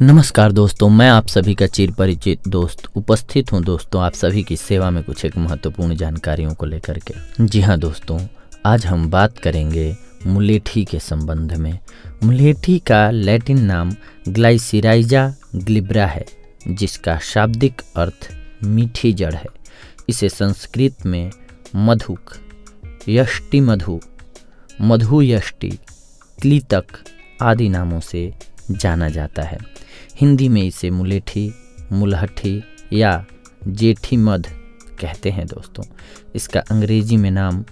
नमस्कार दोस्तों, मैं आप सभी का चिर परिचित दोस्त उपस्थित हूं दोस्तों आप सभी की सेवा में कुछ एक महत्वपूर्ण जानकारियों को लेकर के। जी हां दोस्तों, आज हम बात करेंगे मुलेठी के संबंध में। मुलेठी का लैटिन नाम ग्लाइसिराइजा ग्लिब्रा है, जिसका शाब्दिक अर्थ मीठी जड़ है। इसे संस्कृत में मधुक, यष्टि मधु, मधु यष्टि, क्लितक आदि नामों से जाना जाता है। हिंदी में इसे मुलेठी, मुलहठी या जेठी मध कहते हैं दोस्तों। इसका अंग्रेजी में नाम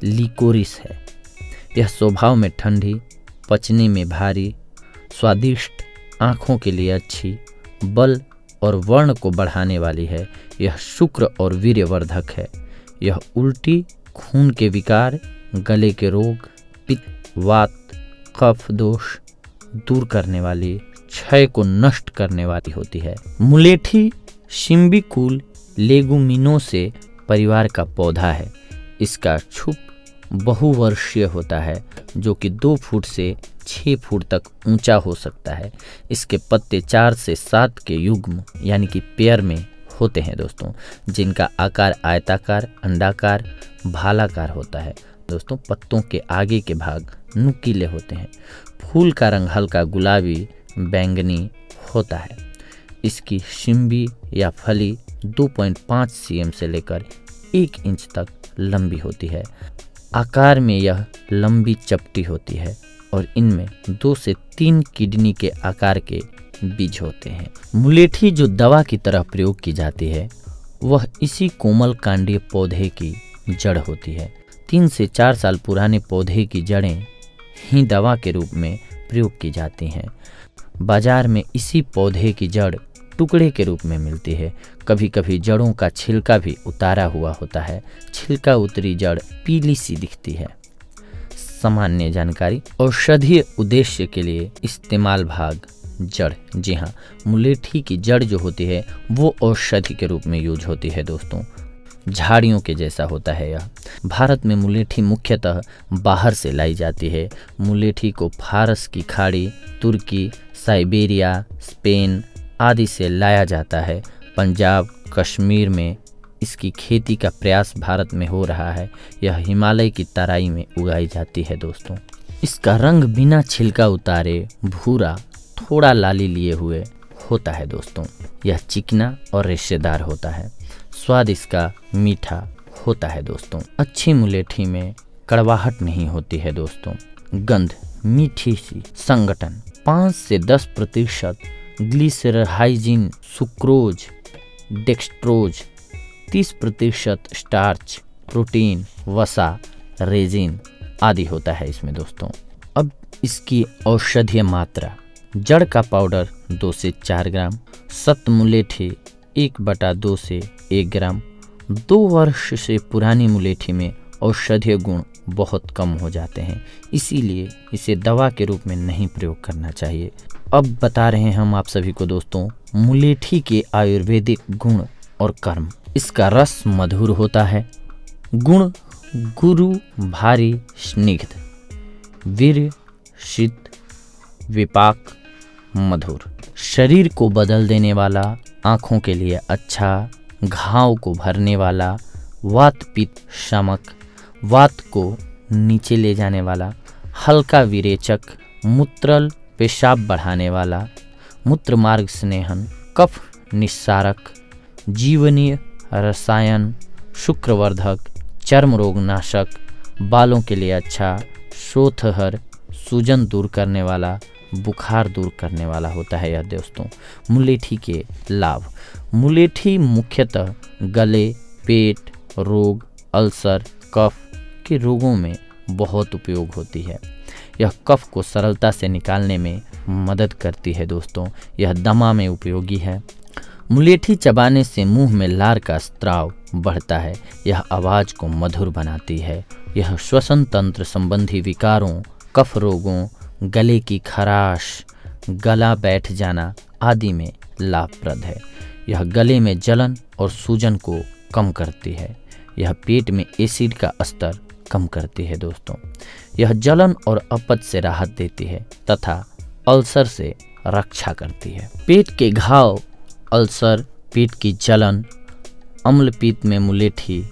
लिकोरिस है। यह स्वभाव में ठंडी, पचने में भारी, स्वादिष्ट, आँखों के लिए अच्छी, बल और वर्ण को बढ़ाने वाली है। यह शुक्र और वीर्यवर्धक है। यह उल्टी, खून के विकार, गले के रोग, पित्त, वात, कफ दोष दूर करने वाली, क्षय को नष्ट करने वाली होती है। मुलेठी सिम्बिकुल लेगुमिनोसे परिवार का पौधा है। इसका छुप बहुवर्षीय होता है, जो कि 2 फुट से 6 फुट तक ऊंचा हो सकता है। इसके पत्ते 4 से 7 के युग्म यानी कि पेयर में होते हैं दोस्तों, जिनका आकार आयताकार, अंडाकार, भालाकार होता है। दोस्तों, पत्तों के आगे के भाग नुकीले होते हैं। फूल का रंग हल्का गुलाबी बैंगनी होता है। इसकी शिम्बी या फली 2.5 cm से लेकर 1 इंच तक लंबी होती है। आकार में यह लंबी चपटी होती है और इनमें 2 से 3 किडनी के आकार के बीज होते हैं। मुलेठी जो दवा की तरह प्रयोग की जाती है, वह इसी कोमल कांडीय पौधे की जड़ होती है। 3 से 4 साल पुराने पौधे की जड़ें ही दवा के रूप में प्रयोग की जाती हैं। बाजार में इसी पौधे की जड़ टुकड़े के रूप में मिलती है। कभी कभी जड़ों का छिलका भी उतारा हुआ होता है। छिलका उतरी जड़ पीली सी दिखती है। सामान्य जानकारी, औषधीय उद्देश्य के लिए इस्तेमाल भाग जड़। जी हाँ, मुलेठी की जड़ जो होती है वो औषधि के रूप में यूज होती है दोस्तों। झाड़ियों के जैसा होता है यह। भारत में मुलेठी मुख्यतः बाहर से लाई जाती है। मुलेठी को फारस की खाड़ी, तुर्की, साइबेरिया, स्पेन आदि से लाया जाता है। पंजाब, कश्मीर में इसकी खेती का प्रयास भारत में हो रहा है। यह हिमालय की तराई में उगाई जाती है दोस्तों। इसका रंग बिना छिलका उतारे भूरा, थोड़ा लाली लिए हुए होता है दोस्तों। यह चिकना और रेशेदार होता है। स्वाद इसका मीठा होता है दोस्तों। अच्छी मुलेठी में कड़वाहट नहीं होती है दोस्तों। गंध मीठी सी। संगठन 5 से 10% ग्लिसरहाइजिन, सुक्रोज, डेक्सट्रोज, 30% स्टार्च, प्रोटीन, वसा, रेजिन आदि होता है इसमें दोस्तों। अब इसकी औषधीय मात्रा, जड़ का पाउडर 2 से 4 ग्राम, सत मुलेठी 1/2 से 1 ग्राम। 2 वर्ष से पुरानी मुलेठी में औषधीय गुण बहुत कम हो जाते हैं, इसीलिए इसे दवा के रूप में नहीं प्रयोग करना चाहिए। अब बता रहे हैं हम आप सभी को दोस्तों मुलेठी के आयुर्वेदिक गुण और कर्म। इसका रस मधुर होता है। गुण गुरु, भारी, स्निग्ध, वीर्य, शीत, विपाक, मधुर, शरीर को बदल देने वाला, आँखों के लिए अच्छा, घाव को भरने वाला, वात पित्त शमक, वात को नीचे ले जाने वाला, हल्का विरेचक, मूत्रल पेशाब बढ़ाने वाला, मूत्र मार्ग स्नेहन, कफ निस्सारक, जीवनीय रसायन, शुक्रवर्धक, चर्म रोग नाशक, बालों के लिए अच्छा, शोथहर, सूजन दूर करने वाला, बुखार दूर करने वाला होता है यह दोस्तों। मुलेठी के लाभ। मुलेठी मुख्यतः गले, पेट रोग, अल्सर, कफ के रोगों में बहुत उपयोग होती है। यह कफ को सरलता से निकालने में मदद करती है दोस्तों। यह दमा में उपयोगी है। मुलेठी चबाने से मुंह में लार का स्त्राव बढ़ता है। यह आवाज़ को मधुर बनाती है। यह श्वसन तंत्र संबंधी विकारों, कफ रोगों, गले की खराश, गला बैठ जाना आदि में लाभप्रद है। यह गले में जलन और सूजन को कम करती है। यह पेट में एसिड का स्तर कम करती है दोस्तों। यह जलन और अपच से राहत देती है तथा अल्सर से रक्षा करती है। पेट के घाव, अल्सर, पेट की जलन, अम्ल पित्त में मुलेठी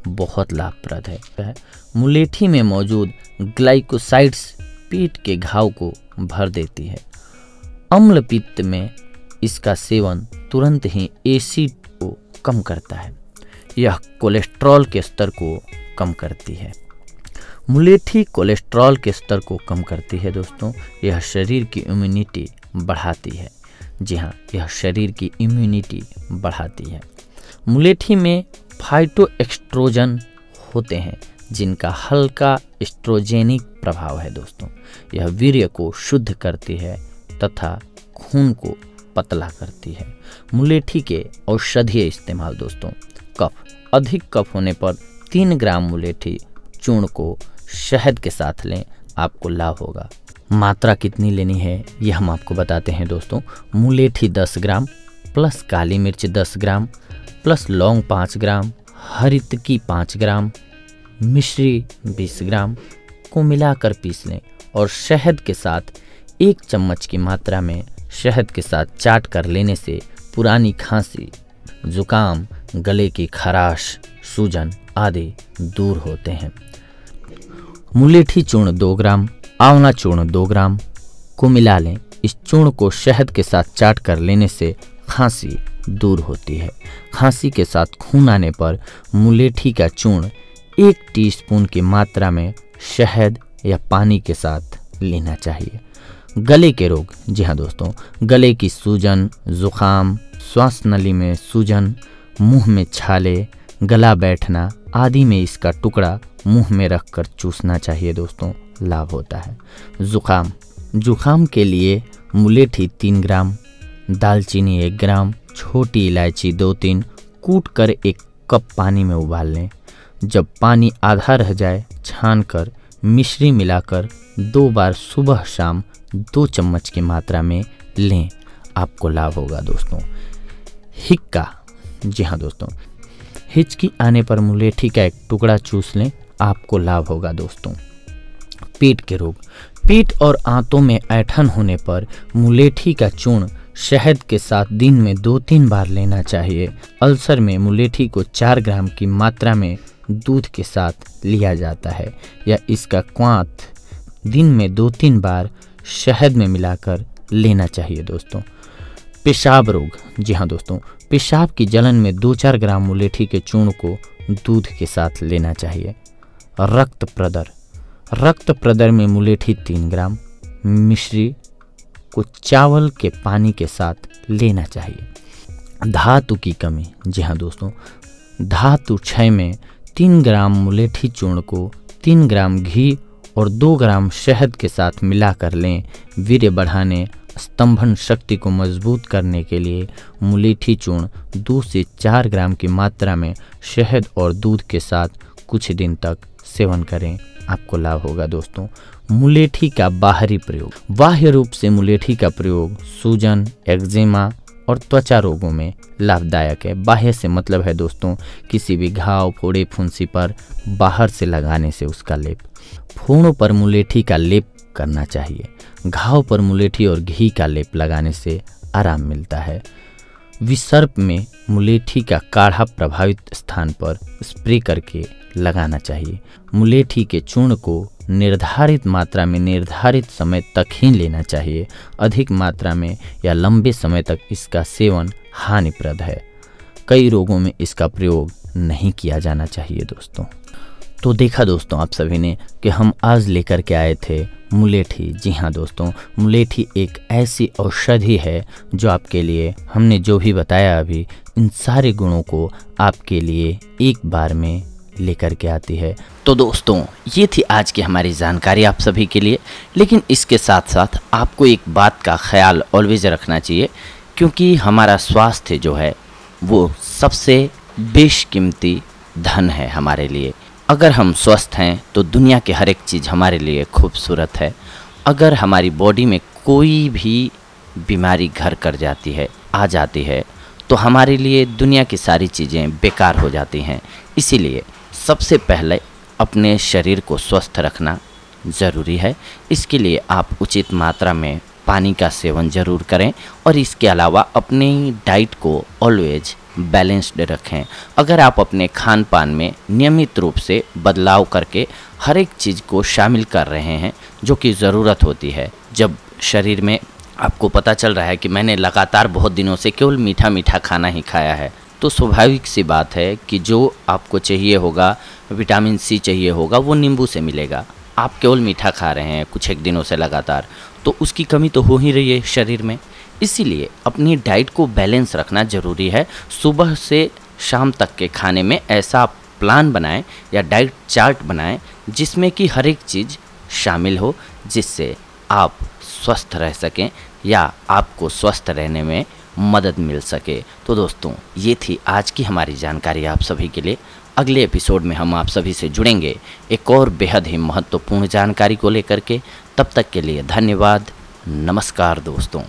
बहुत लाभप्रद है। मुलेठी में मौजूद ग्लाइकोसाइड्स पेट के घाव को भर देती है। अम्ल पित्त में इसका सेवन तुरंत ही एसिड को कम करता है। यह कोलेस्ट्रॉल के स्तर को कम करती है। मुलेठी कोलेस्ट्रॉल के स्तर को कम करती है दोस्तों। यह शरीर की इम्यूनिटी बढ़ाती है। जी हाँ, यह शरीर की इम्यूनिटी बढ़ाती है। मुलेठी में फाइटोएस्ट्रोजन होते हैं जिनका हल्का एस्ट्रोजेनिक प्रभाव है दोस्तों। यह वीर्य को शुद्ध करती है तथा खून को पतला करती है। मुलेठी के औषधीय इस्तेमाल दोस्तों, कफ, अधिक कफ होने पर 3 ग्राम मुलेठी चूर्ण को शहद के साथ लें, आपको लाभ होगा। मात्रा कितनी लेनी है ये हम आपको बताते हैं दोस्तों। मुलेठी 10 ग्राम प्लस काली मिर्च 10 ग्राम प्लस लौंग 5 ग्राम, हरितकी 5 ग्राम, मिश्री 20 ग्राम को मिलाकर पीस लें और शहद के साथ 1 चम्मच की मात्रा में शहद के साथ चाट कर लेने से पुरानी खांसी, जुकाम, गले की खराश, सूजन आदि दूर होते हैं। मुलेठी चूर्ण 2 ग्राम, आंवला चूर्ण 2 ग्राम को मिला लें। इस चूर्ण को शहद के साथ चाट कर लेने से खांसी दूर होती है। खांसी के साथ खून आने पर मुलेठी का चूर्ण 1 टीस्पून की मात्रा में शहद या पानी के साथ लेना चाहिए। गले के रोग, जी हाँ दोस्तों, गले की सूजन, जुकाम, श्वास नली में सूजन, मुंह में छाले, गला बैठना आदि में इसका टुकड़ा मुंह में रखकर चूसना चाहिए दोस्तों, लाभ होता है। जुकाम के लिए मुलेठी 3 ग्राम, दालचीनी 1 ग्राम, छोटी इलायची 2-3 कूट कर 1 कप पानी में उबाल लें। जब पानी आधा रह जाए छानकर मिश्री मिलाकर 2 बार सुबह शाम 2 चम्मच की मात्रा में लें, आपको लाभ होगा दोस्तों। हिक्का, जी हाँ दोस्तों, हिचकी आने पर मुलेठी का 1 टुकड़ा चूस लें, आपको लाभ होगा दोस्तों। पेट के रोग, पेट और आंतों में ऐंठन होने पर मुलेठी का चूर्ण शहद के साथ दिन में 2-3 बार लेना चाहिए। अल्सर में मुलेठी को 4 ग्राम की मात्रा में दूध के साथ लिया जाता है या इसका क्वाथ दिन में 2-3 बार शहद में मिलाकर लेना चाहिए दोस्तों। पेशाब रोग, जी हाँ दोस्तों, पेशाब की जलन में 2-4 ग्राम मुलेठी के चूर्ण को दूध के साथ लेना चाहिए। रक्त प्रदर में मुलेठी 3 ग्राम, मिश्री को चावल के पानी के साथ लेना चाहिए। धातु की कमी, जी हाँ दोस्तों, धातु क्षय में 3 ग्राम मुलेठी चूर्ण को 3 ग्राम घी और 2 ग्राम शहद के साथ मिलाकर लें। वीर्य बढ़ाने, स्तंभन शक्ति को मजबूत करने के लिए मुलेठी चूर्ण 2 से 4 ग्राम की मात्रा में शहद और दूध के साथ कुछ दिन तक सेवन करें, आपको लाभ होगा दोस्तों। मुलेठी का बाहरी प्रयोग, बाह्य रूप से मुलेठी का प्रयोग सूजन, एक्जिमा और त्वचा रोगों में लाभदायक है। बाह्य से मतलब है दोस्तों किसी भी घाव, फोड़े, फुंसी पर बाहर से लगाने से उसका लेप। फोड़ों पर मुलेठी का लेप करना चाहिए। घाव पर मुलेठी और घी का लेप लगाने से आराम मिलता है। विसर्प में मुलेठी का काढ़ा प्रभावित स्थान पर स्प्रे करके लगाना चाहिए। मुलेठी के चूर्ण को निर्धारित मात्रा में निर्धारित समय तक ही लेना चाहिए। अधिक मात्रा में या लंबे समय तक इसका सेवन हानिप्रद है। कई रोगों में इसका प्रयोग नहीं किया जाना चाहिए दोस्तों। तो देखा दोस्तों आप सभी ने कि हम आज लेकर के आए थे मुलेठी। जी हाँ दोस्तों, मुलेठी एक ऐसी औषधि है जो आपके लिए, हमने जो भी बताया अभी, इन सारे गुणों को आपके लिए एक बार में लेकर के आती है। तो दोस्तों ये थी आज की हमारी जानकारी आप सभी के लिए। लेकिन इसके साथ साथ आपको एक बात का ख्याल ऑलवेज रखना चाहिए, क्योंकि हमारा स्वास्थ्य जो है वो सबसे बेशकीमती धन है हमारे लिए। अगर हम स्वस्थ हैं तो दुनिया के हर एक चीज़ हमारे लिए खूबसूरत है। अगर हमारी बॉडी में कोई भी बीमारी घर कर जाती है, आ जाती है, तो हमारे लिए दुनिया की सारी चीज़ें बेकार हो जाती हैं। इसीलिए सबसे पहले अपने शरीर को स्वस्थ रखना ज़रूरी है। इसके लिए आप उचित मात्रा में पानी का सेवन ज़रूर करें और इसके अलावा अपनी डाइट को ऑलवेज बैलेंस्ड रखें। अगर आप अपने खान पान में नियमित रूप से बदलाव करके हर एक चीज़ को शामिल कर रहे हैं जो कि ज़रूरत होती है, जब शरीर में आपको पता चल रहा है कि मैंने लगातार बहुत दिनों से केवल मीठा मीठा खाना ही खाया है, तो स्वाभाविक सी बात है कि जो आपको चाहिए होगा, विटामिन सी चाहिए होगा, वो नींबू से मिलेगा। आप केवल मीठा खा रहे हैं कुछ एक दिनों से लगातार, तो उसकी कमी तो हो ही रही है शरीर में। इसीलिए अपनी डाइट को बैलेंस रखना ज़रूरी है। सुबह से शाम तक के खाने में ऐसा प्लान बनाएं या डाइट चार्ट बनाएं जिसमें कि हर एक चीज़ शामिल हो, जिससे आप स्वस्थ रह सकें या आपको स्वस्थ रहने में मदद मिल सके। तो दोस्तों, ये थी आज की हमारी जानकारी आप सभी के लिए। अगले एपिसोड में हम आप सभी से जुड़ेंगे एक और बेहद ही महत्वपूर्ण जानकारी को लेकर के। तब तक के लिए धन्यवाद। नमस्कार दोस्तों।